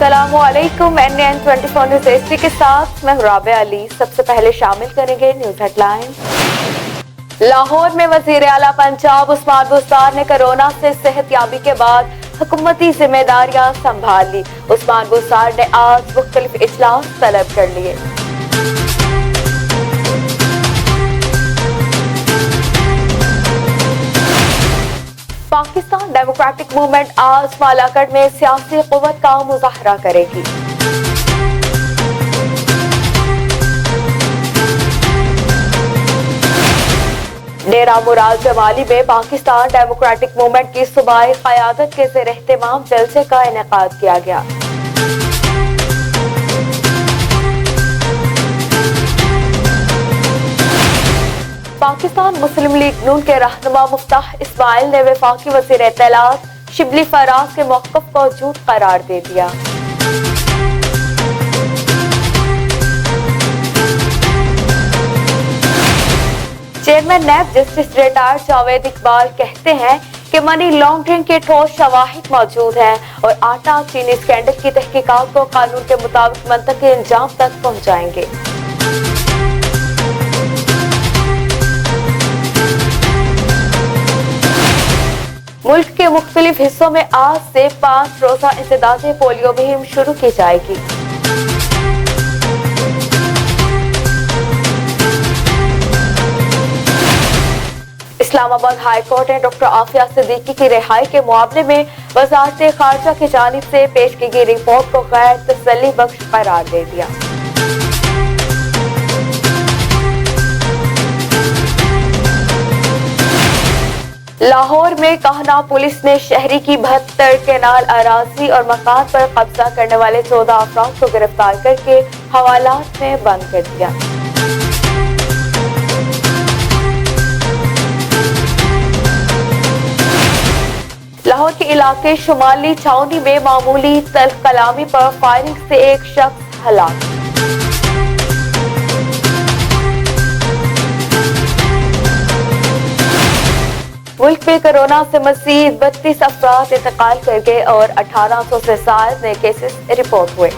अस्सलामुअलैकुम। NN 24 news AC के साथ मैं राबिया अली। सबसे पहले शामिल करेंगे न्यूज़ हेडलाइन। लाहौर में वज़ीर आला पंजाब उस्मान बुज़दार ने कोरोना से सेहतयाबी के बाद हुकूमती जिम्मेदारियां संभाल ली। उस्मान बुज़दार ने आज मुख्तलिफ इजलास तलब कर लिए। पाकिस्तान डेमोक्रेटिक मूवमेंट आज मालाकड़ में सियासी क़ुव्वत का मुज़ाहरा करेगी। डेरा मुराद जमाली में पाकिस्तान डेमोक्रेटिक मूवमेंट की सूबाई क़यादत के ज़ेर एहतमाम जलसे का इनेकाद किया गया। पाकिस्तान मुस्लिम लीग नून के रहनुमा मुफ्ताह इस्माइल ने वफाकी वज़ीर इत्तलात शिबली फराज के मौक़िफ़ को झूठ करार दे दिया। Chairman NAB justice retired Javed Iqbal कहते हैं कि मनी लॉन्ड्रिंग के ठोस शवाहिद मौजूद हैं और आटा चीनी स्कैंडल की तहकीकात को कानून के मुताबिक मंतकी अंजाम तक पहुँचाएंगे। मुल्क के मुख्तलिफ हिस्सों में आज से 5 रोज़ा इंसदादे पोलियो मुहिम शुरू की जाएगी। इस्लामाबाद हाई कोर्ट ने डॉक्टर आफिया सिद्दीकी की रिहाई के मामले में वज़ारत ख़ारजा की जानिब से पेश की गई रिपोर्ट को गैर तसल्ली बख्श करार दे दिया। लाहौर में काहना पुलिस ने शहरी की 72 केनाल अराजी और मकान पर कब्जा करने वाले 14 अफराद को गिरफ्तार करके हवालात में बंद कर दिया। लाहौर के इलाके शुमाली छावनी में मामूली तल्ख कलामी पर फायरिंग से एक शख्स हलाक। मुल्क में कोरोना से मजीद 32 अफराद इंतकाल कर गए और 1800 से ज्यादा नए केसेस रिपोर्ट हुए।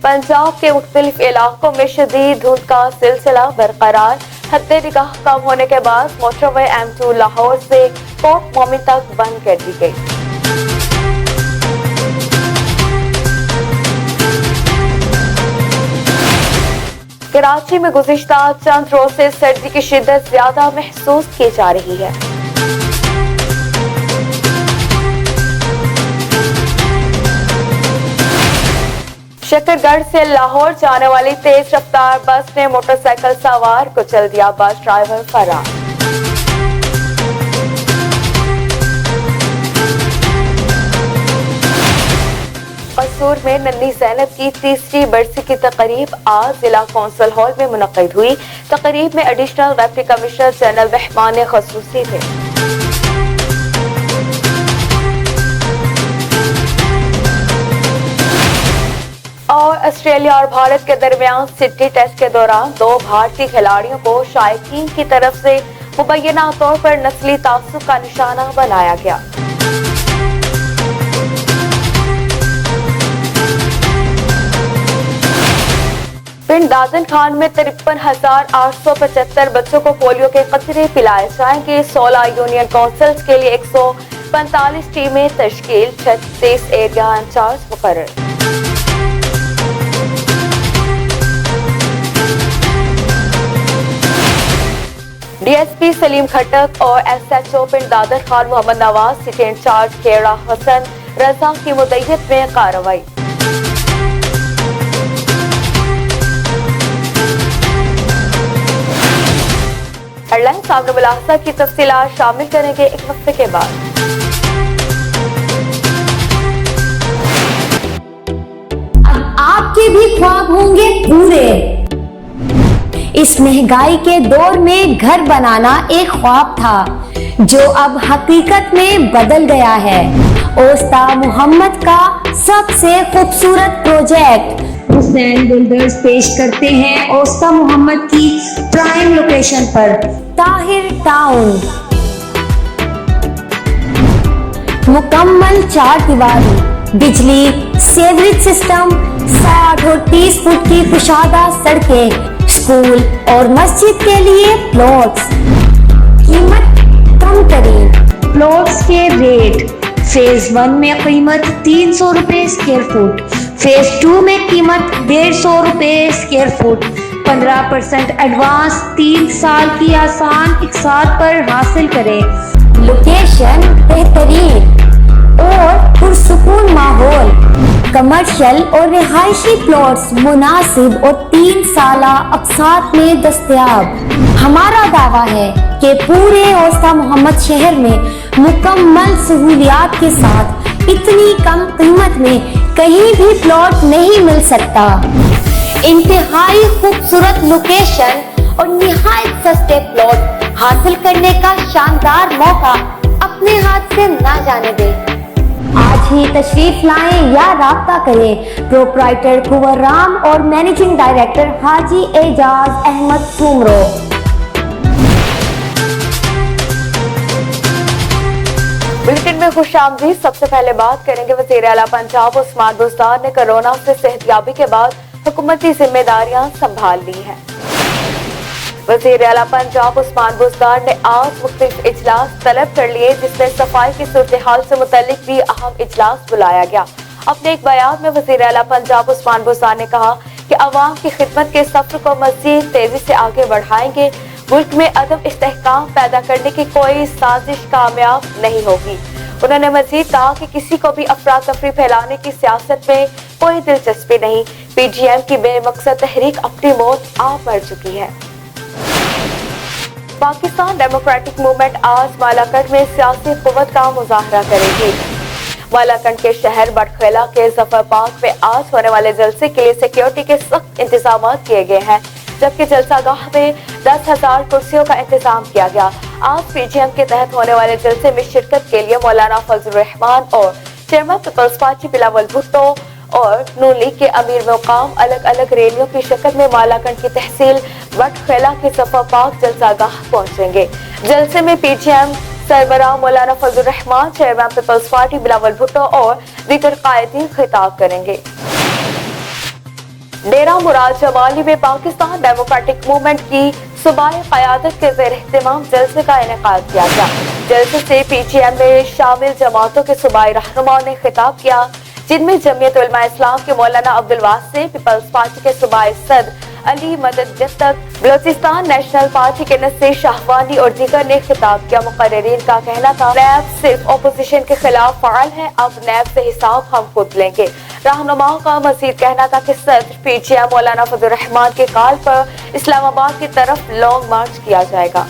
पंजाब के मुख्तलिफ इलाकों में शदीद धुंध का सिलसिला बरकरार। हद्दे निगाह कम होने के बाद मोटरवे M2 लाहौर से कोट मोमिन तक बंद कर दी गई। कराची में गुज़िश्ता चंद रोज से सर्दी की शिद्दत ज्यादा महसूस की जा रही है। शकरगढ़ से लाहौर जाने वाली तेज रफ्तार बस ने मोटरसाइकिल सवार को कुचल दिया। बस ड्राइवर फरार। कसूर में नन्ही ज़ैनब की तीसरी बरसी की तकरीब आज जिला कौंसिल हॉल में मुनक़्क़िद हुई। तकरीब में additional deputy commissioner general Rahman ख़ुसूसी थे। और ऑस्ट्रेलिया और भारत के दरमियान सिडनी टेस्ट के दौरान 2 भारतीय खिलाड़ियों को शायकीन की तरफ से मुबैना तौर पर नस्ली तासुब का निशाना बनाया गया। पिंड दादन खान में 53,875 बच्चों को पोलियो के कतरे पिलाए जाएंगे। 16 यूनियन काउंसिल्स के लिए 145 टीमें तश्कील। 36 एरिया इंचार्ज मुकर्रर। DSP सलीम खटक और SHO पिंड दादन खान मोहम्मद नवाज, सिटी इंचार्ज खेड़ा हसन रजा की मुद्दत में कार्रवाई। हेडलाइन सामने मुलाहजा की तफसीलात शामिल करेंगे एक वक्फे के बाद। अब आपके भी ख्वाब होंगे पूरे। इस महंगाई के दौर में घर बनाना एक ख्वाब था जो अब हकीकत में बदल गया है। ओस्ता मोहम्मद का सबसे खूबसूरत प्रोजेक्ट हुसैन बिल्डर्स पेश करते हैं ओस्ता मोहम्मद की प्राइम लोकेशन पर ताहिर टाउन। मुकम्मल 4 दीवारी, बिजली, सीवरेज सिस्टम, 60 और 30 फुट की कुशादा सड़कें, स्कूल और मस्जिद के लिए प्लॉट्स। कीमत कम तरीन। प्लॉट्स के रेट: फेज 1 में कीमत 300 रुपए स्क्वायर फुट, फेज 2 में कीमत 150 रुपए स्क्वायर फुट। 15% एडवांस, 3 साल की आसान इकसात पर हासिल करें। लोकेशन बेहतरीन और पुरसुकून माहौल, कमर्शियल और रिहायशी प्लॉट्स मुनासिब और 3 साला अक़सात में दस्तयाब। हमारा दावा है कि पूरे औस्ता मोहम्मद शहर में मुकम्मल सहूलियात के साथ इतनी कम कीमत में कहीं भी प्लॉट नहीं मिल सकता। इंतहाई खूबसूरत लोकेशन और निहायत सस्ते प्लॉट हासिल करने का शानदार मौका अपने हाथ से ना जाने दें। आज ही तशरीफ लाएं या राब्ता करें प्रोप्राइटर कुंवर राम और मैनेजिंग डायरेक्टर हाजी एजाज अहमद सुमरो। बुलेटिन में खुशामदीद। सबसे पहले बात करेंगे वज़ीर आला पंजाब उस्मान बुज़दार ने कोरोना से सेहतयाबी के बाद हुकूमती जिम्मेदारियां संभाल ली हैं। वज़ीर आला पंजाब उस्मान बुज़दार ने आज मुख्तलिफ इजलास तलब कर लिए, जिसमें सफाई की सूरत हाल से मुतल्लिक भी अहम इजलास बुलाया गया। अपने एक बयान में वज़ीर आला पंजाब उस्मान बुज़दार ने कहा कि अवाम की खिदमत के सफर को मज़ीद तेजी से आगे बढ़ाएंगे। मुल्क में अदम इस्तेहकाम पैदा करने की कोई साजिश कामयाब नहीं होगी। उन्होंने मज़ीद कहा कि किसी को भी अफरा तफरी फैलाने की सियासत में कोई दिलचस्पी नहीं। PGM की बेमकसद तहरीक अपनी मौत आप मर चुकी है। पाकिस्तान डेमोक्रेटिक मूवमेंट आज मालाकंड में सियासी कुव्वत का मुजाहरा करेगी। मालाकंड के शहर बटखेला के जफर पार्क में आज होने वाले जलसे के लिए सिक्योरिटी के सख्त इंतजाम किए गए हैं, जबकि जलसागाह में 10,000 कुर्सियों का इंतजाम किया गया। आज PGM के तहत होने वाले जलसे में शिरकत के लिए मौलाना फजल रहमान और chairman peoples party Bilawal Bhutto और नून लीग के अमीर मुकाम अलग अलग रैलियों की शक्ल में मालाकंड की तहसील बटखेला के सफा पार्क जलसागाह पहुंचेंगे। जलसे में PGM सरबराह मौलाना फजल Rahman, chairman peoples party Bilawal Bhutto और दीगर कायदीन खिताब करेंगे। डेरा मुराद जमाली में पाकिस्तान डेमोक्रेटिक मूवमेंट की सूबाई क़यादत के ज़ेर एहतमाम जलसे का इनेकाद किया गया। जलसे से PGM में शामिल जमातों के सूबाई रहनुमाओं ने खिताब किया, जिनमें जमीयत उलमा इस्लाम के मौलाना अब्दुल वासी, पीपल्स पार्टी के सूबाई सदर अली मदद जत्तक, बलोचिस्तान नेशनल पार्टी के नसीर शाहवानी और दीगर ने खिताब किया। मुकर्रिरीन का कहना था, नैब सिर्फ अपोजिशन के खिलाफ फाल है, अब नैब से हिसाब हम खुद लेंगे। रहनुमाओं का मजीद कहना था कि सदर PGM मौलाना फजल रहमान के कॉल पर इस्लामाबाद की तरफ लॉन्ग मार्च किया जाएगा।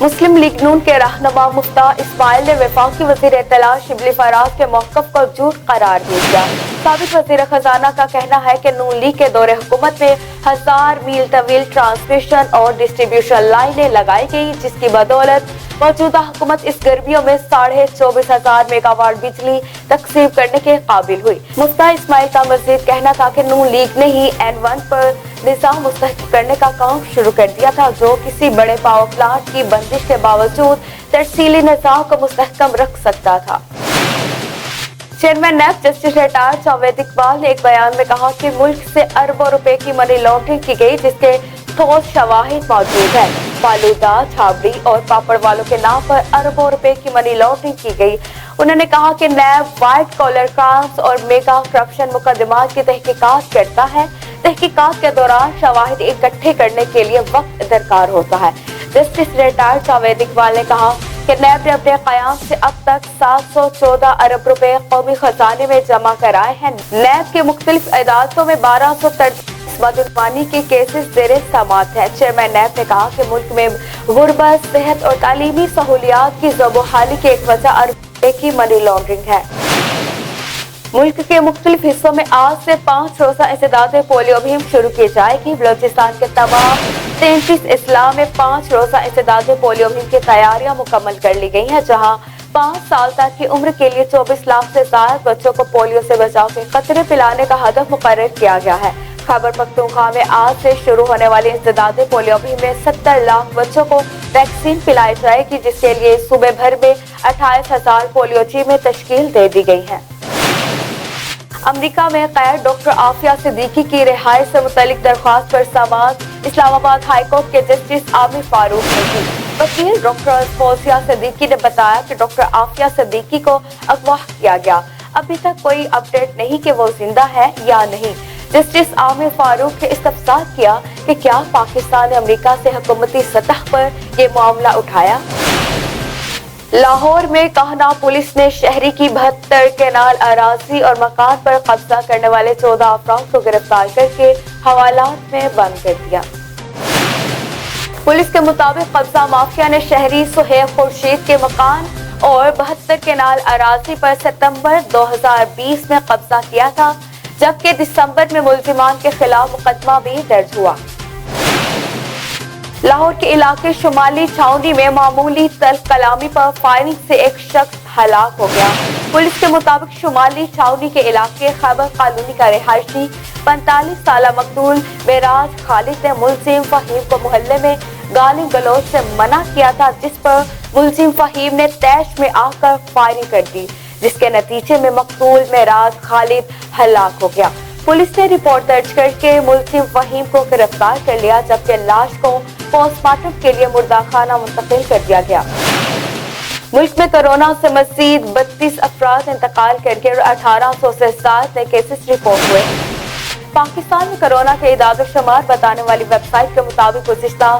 मुस्लिम लीग नून के रहनुमा मुफ्ता इस्माइल ने वफाकी वजीर इत्तला शिबली फराज के मौक़िफ़ को झूठ करार दे दिया। साबिक़ वज़ीर खजाना का कहना है कि नून लीग के दौरे हुकूमत में 1000 मील तवील ट्रांसमिशन और डिस्ट्रीब्यूशन लाइनें लगाई गई, जिसकी बदौलत मौजूदा हुकूमत इस गर्मियों में 24,500 मेगावाट बिजली तकसीम करने के काबिल हुई। मुफ्ता इस्माइल का मजीद कहना था कि नून लीग ने ही N1 पर निज़ाम मुस्तहकम करने का काम शुरू कर दिया था, जो किसी बड़े पावर प्लांट की बंदिश के बावजूद तरसीली निज़ाम को मुस्तहकम रख सकता था। Chairman NAB justice retired Javed Iqbal ने एक बयान में कहा कि मुल्क से अरबों रुपए की मनी लॉन्ड्रिंग की गई, जिसके ठोस शवाहिद मौजूद है। फालूदा, छाबड़ी और पापड़ वालों के नाम पर अरबों रुपए की मनी लॉन्ड्रिंग की गई। उन्होंने कहा कि नैब व्हाइट कॉलर क्राइम्स और मेगा करप्शन मुकदमात की तहकीकात करता है। तहकीकात के दौरान शवाहिद इकट्ठे करने के लिए वक्त दरकार होता है। जस्टिस रिटायर्ड जावेद इकबाल ने कहा कि नैब ने अपने क़याम से अब तक 714 अरब रुपए कौमी खजाने में जमा कराए हैं। नैब के मुख्तलिफ अदालतों में 1230 बदनवानी के केसेस ज़ेरे समाअत है। चेयरमैन नैब ने कहा कि मुल्क में गुर्बत, सेहत और तालीमी सहूलियात की ज़बोहाली की एक वजह अरब रुपए की मनी लॉन्ड्रिंग है। मुल्क के मुख्तलिफ हिस्सों में आज से 5 रोज़ा इंसदाद पोलियो मुहिम शुरू की जाएगी। बलोचिस्तान के तमाम 33 अजला में 5 रोज़ा इंसदाद पोलियो मुहिम की तैयारियां मुकम्मल कर ली गई हैं, जहां 5 साल तक की उम्र के लिए 24 लाख से ज्यादा बच्चों को पोलियो से बचाव के कतरे पिलाने का हदफ मुकर्रर किया गया है। खैबर पख्तूनख्वा में आज से शुरू होने वाली इंसदाद पोलियो मुहिम में 70 लाख बच्चों को वैक्सीन पिलाई जाएगी, जिसके लिए सूबे भर में 28,000 पोलियो टीमें तश्कील दे दी गई हैं। अमेरिका में कैद डॉक्टर आफिया सिद्दीकी की रिहाई से मुतल्लिक दरख्वास्त पर समाअत इस्लामाबाद हाई कोर्ट के जस्टिस आमिर फारूक ने की। वकील डॉक्टर फौजिया सिद्दीकी ने बताया कि डॉक्टर आफिया सिद्दीकी को अगवा किया गया। अभी तक कोई अपडेट नहीं कि वो जिंदा है या नहीं। जस्टिस आमिर फारूक ने इस्तफसार किया कि क्या पाकिस्तान ने अमेरिका से हुकूमती सतह पर ये मामला उठाया। लाहौर में कहना पुलिस ने शहरी की 72 केनाल अराजी और मकान पर कब्जा करने वाले 14 अफराद को गिरफ्तार करके हवालात में बंद कर दिया। पुलिस के मुताबिक कब्जा माफिया ने शहरी सुहेब खुर्शीद के मकान और 72 केनाल अराजी पर सितंबर 2020 में कब्जा किया था, जबकि दिसंबर में मुल्जिमान के खिलाफ मुकदमा भी दर्ज हुआ। लाहौर के इलाके शुमाली छावनी में मामूली तल कलामी पर फायरिंग से एक शख्स हलाक हो गया। पुलिस के मुताबिक शुमाली छावनी के इलाके खैबर कॉलोनी का रिहायशी 45 साल मकतूल बेराज खालिद ने मुल्जिम फहीम को मोहल्ले में गाली गलौज से मना किया था, जिस पर मुल्जिम फहीम ने तैश में आकर फायरिंग कर दी, जिसके नतीजे में मकतूल मेराज खालिद हलाक हो गया। पुलिस ने रिपोर्ट दर्ज करके मुल्जिम फहीम को गिरफ्तार कर लिया, जबकि लाश को पोस्टमार्टम के लिए मुर्दाखाना मुंतकिल कर दिया गया। मुल्क में कोरोना से मजीद 32 अफराद इंतकाल करके 1800 से 7 नए केसेस रिपोर्ट हुए। पाकिस्तान में कोरोना के इदाद शुमार बताने वाली वेबसाइट के मुताबिक गुज़िश्ता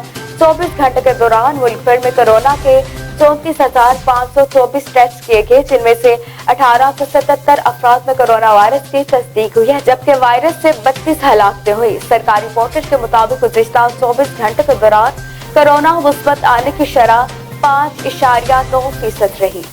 24 घंटे के दौरान मुल्क भर में कोरोना के 34,524 टेस्ट किए गए, जिनमें से 1877 अफराद में कोरोना वायरस की तस्दीक हुई है, जबकि वायरस से 32 हलाकतें हुई। सरकारी पोर्टल के मुताबिक गुज़िश्ता 24 घंटे के दौरान कोरोना मुस्बत आने की शरह 5.9% रही।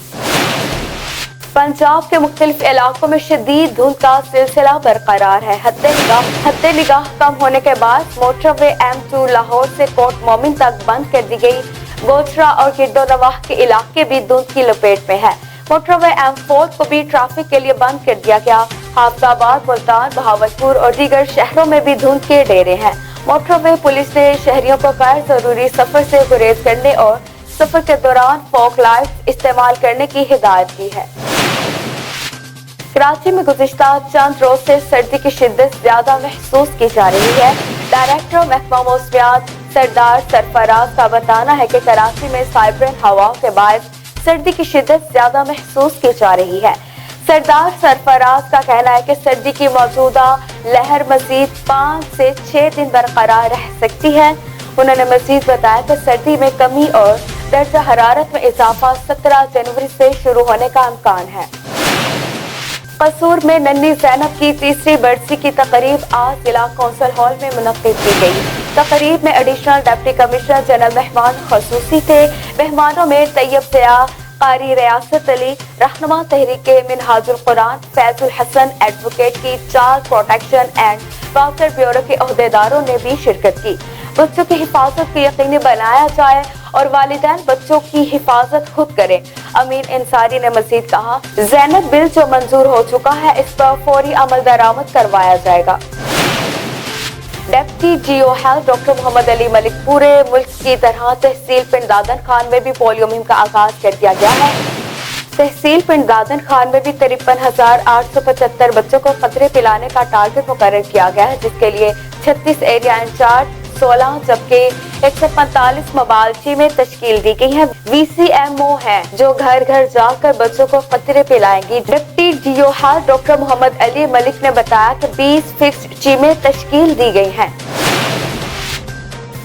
पंजाब के मुख्तलिफ इलाकों में शदीद धुंध का सिलसिला बरकरार है। हद्दे निगाह कम होने के बाद मोटरवे M2 लाहौर से कोट मोमिन तक बंद कर दी गई। गोचरा और गिरदो नवाह के इलाके भी धुंध की लपेट में है। मोटरवे M4 को भी ट्रैफिक के लिए बंद कर दिया गया। हाफजाबाद, मुल्तान, बहावलपुर और दीगर शहरों में भी धुंध के डेरे हैं। मोटरवे पुलिस ने शहरियों को गैर जरूरी सफर से गुरेज करने और सफर के दौरान फॉग लाइट इस्तेमाल करने की हिदायत की है। कराची में गुज़िश्ता चंद रोज से सर्दी की शिद्दत ज्यादा महसूस की जा रही है। डायरेक्टर महकमा मौसमियात सरदार सरफराज का बताना है कि कराची में साइब्रेन हवाओं के बायस सर्दी की शिद्दत ज्यादा महसूस की जा रही है। सरदार सरफराज का कहना है कि सर्दी की मौजूदा लहर मजीद 5 से 6 दिन बरकरार रह सकती है। उन्होंने मजीद बताया कि सर्दी में कमी और दर्जा हरारत में इजाफा 17 जनवरी से शुरू होने का इम्कान है। कसूर में नन्ही ज़ैनब की तीसरी बरसी की तकरीब आज जिला कौंसिल हॉल में मुनक्किद की गई। तकरीब में एडिशनल डिप्टी कमिश्नर जनरल मेहमान खसूसी थे। मेहमानों में तैयब ज़िया, कारी रियासत अली, रहनुमा तहरीके मिनहाजुल कुरान, फैजुल हसन, एडवोकेट की child protection and welfare bureau के अहदेदारों ने भी शिरकत की। बच्चों की हिफाजत को यकीनी बनाया जाए और वालिदैन बच्चों की हिफाजत खुद करें। अमीन इंसारी ने मजीद कहा, ज़ैनब बिल जो मंजूर हो चुका है, इस पर फौरी अमल दरामद करवाया जाएगा। डिप्टी जीओ हेल्थ डॉक्टर मोहम्मद अली मलिक पूरे मुल्क की तरह तहसील पिंड दादन खान में भी पोलियो मुहिम का आगाज कर दिया गया है। तहसील पिंड दादन खान में भी 53,875 बच्चों को कतरे पिलाने का टारगेट मुकर्रर किया गया है, जिसके लिए 36 एरिया इंचार्ज 16 जबकि 145 मबालची में तश्कील दी गई है। VCMO है जो घर घर जाकर बच्चों को कतरे पिलाएंगी। डिप्टी जीओ हेल्थ डॉक्टर मोहम्मद अली मलिक ने बताया कि 20 फिक्स्ड टीमें तश्कील दी गई हैं।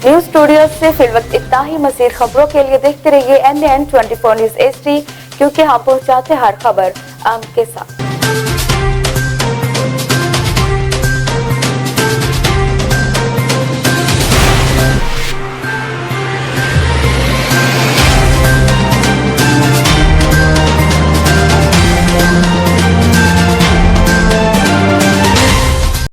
न्यूज स्टूडियो से फिलवक्त इतना ही। मज़ीद खबरों के लिए देखते रहिए NN 24 न्यूज़ HD, क्योंकि हम पहुंचाते हर खबर आपके साथ।